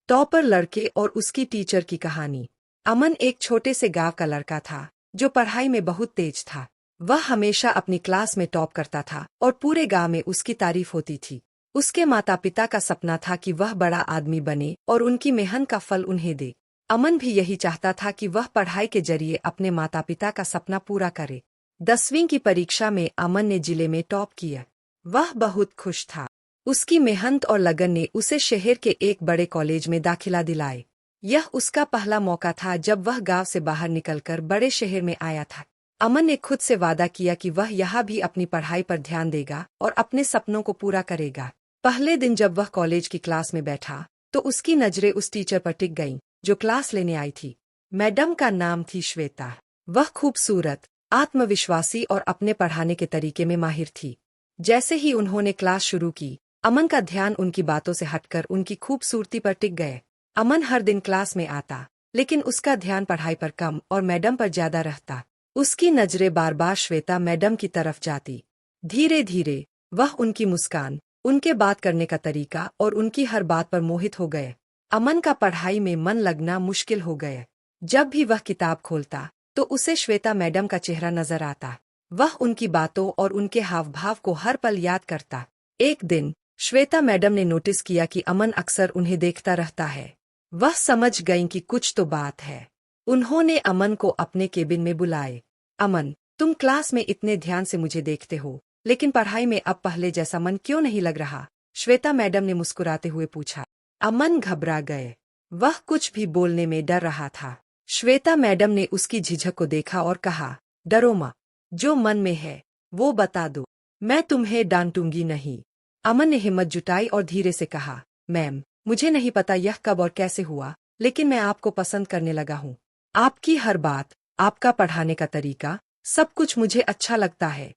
Topper लड़के और उसकी टीचर की कहानी। अमन एक छोटे से गांव का लड़का था जो पढ़ाई में बहुत तेज था। वह हमेशा अपनी क्लास में टॉप करता था और पूरे गांव में उसकी तारीफ होती थी। उसके माता पिता का सपना था कि वह बड़ा आदमी बने और उनकी मेहनत का फल उन्हें दे। अमन भी यही चाहता था कि वह पढ़ाई के जरिए अपने माता पिता का सपना पूरा करे। 10वीं की परीक्षा में अमन ने जिले में टॉप किया। वह बहुत खुश था। उसकी मेहनत और लगन ने उसे शहर के एक बड़े कॉलेज में दाखिला दिलाए। यह उसका पहला मौका था जब वह गांव से बाहर निकलकर बड़े शहर में आया था। अमन ने खुद से वादा किया कि वह यहाँ भी अपनी पढ़ाई पर ध्यान देगा और अपने सपनों को पूरा करेगा। पहले दिन जब वह कॉलेज की क्लास में बैठा तो उसकी नजरें उस टीचर पर टिक गईं जो क्लास लेने आई थी। मैडम का नाम थी श्वेता। वह खूबसूरत, आत्मविश्वासी और अपने पढ़ाने के तरीके में माहिर थी। जैसे ही उन्होंने क्लास शुरू की, अमन का ध्यान उनकी बातों से हटकर उनकी खूबसूरती पर टिक गए। अमन हर दिन क्लास में आता, लेकिन उसका ध्यान पढ़ाई पर कम और मैडम पर ज्यादा रहता। उसकी नजरें बार बार श्वेता मैडम की तरफ जाती। धीरे धीरे वह उनकी मुस्कान, उनके बात करने का तरीका और उनकी हर बात पर मोहित हो गए। अमन का पढ़ाई में मन लगना मुश्किल हो गया। जब भी वह किताब खोलता तो उसे श्वेता मैडम का चेहरा नजर आता। वह उनकी बातों और उनके हाव भाव को हर पल याद करता। एक दिन श्वेता मैडम ने नोटिस किया कि अमन अक्सर उन्हें देखता रहता है। वह समझ गईं कि कुछ तो बात है। उन्होंने अमन को अपने केबिन में बुलाए। अमन, तुम क्लास में इतने ध्यान से मुझे देखते हो, लेकिन पढ़ाई में अब पहले जैसा मन क्यों नहीं लग रहा? श्वेता मैडम ने मुस्कुराते हुए पूछा। अमन घबरा गए। वह कुछ भी बोलने में डर रहा था। श्वेता मैडम ने उसकी झिझक को देखा और कहा, डरो मत, जो मन में है वो बता दो, मैं तुम्हें डांटूंगी नहीं। अमन ने हिम्मत जुटाई और धीरे से कहा, मैम, मुझे नहीं पता यह कब और कैसे हुआ, लेकिन मैं आपको पसंद करने लगा हूँ। आपकी हर बात, आपका पढ़ाने का तरीका, सब कुछ मुझे अच्छा लगता है।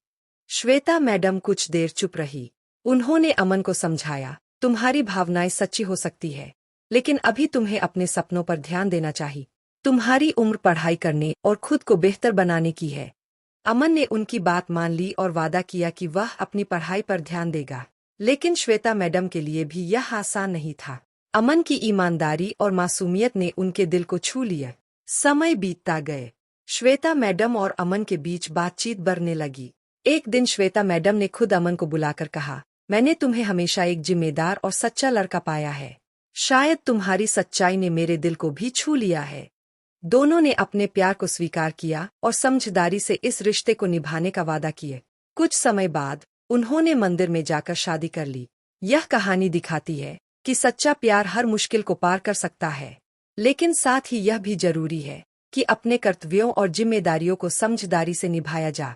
श्वेता मैडम कुछ देर चुप रही। उन्होंने अमन को समझाया, तुम्हारी भावनाएं सच्ची हो सकती है, लेकिन अभी तुम्हें अपने सपनों पर ध्यान देना चाहिए। तुम्हारी उम्र पढ़ाई करने और खुद को बेहतर बनाने की है। अमन ने उनकी बात मान ली और वादा किया कि वह अपनी पढ़ाई पर ध्यान देगा। लेकिन श्वेता मैडम के लिए भी यह आसान नहीं था। अमन की ईमानदारी और मासूमियत ने उनके दिल को छू लिया। समय बीतता गए। श्वेता मैडम और अमन के बीच बातचीत बढ़ने लगी। एक दिन श्वेता मैडम ने खुद अमन को बुलाकर कहा, मैंने तुम्हें हमेशा एक जिम्मेदार और सच्चा लड़का पाया है। शायद तुम्हारी सच्चाई ने मेरे दिल को भी छू लिया है। दोनों ने अपने प्यार को स्वीकार किया और समझदारी से इस रिश्ते को निभाने का वादा किए। कुछ समय बाद उन्होंने मंदिर में जाकर शादी कर ली। यह कहानी दिखाती है कि सच्चा प्यार हर मुश्किल को पार कर सकता है, लेकिन साथ ही यह भी जरूरी है कि अपने कर्तव्यों और जिम्मेदारियों को समझदारी से निभाया जा।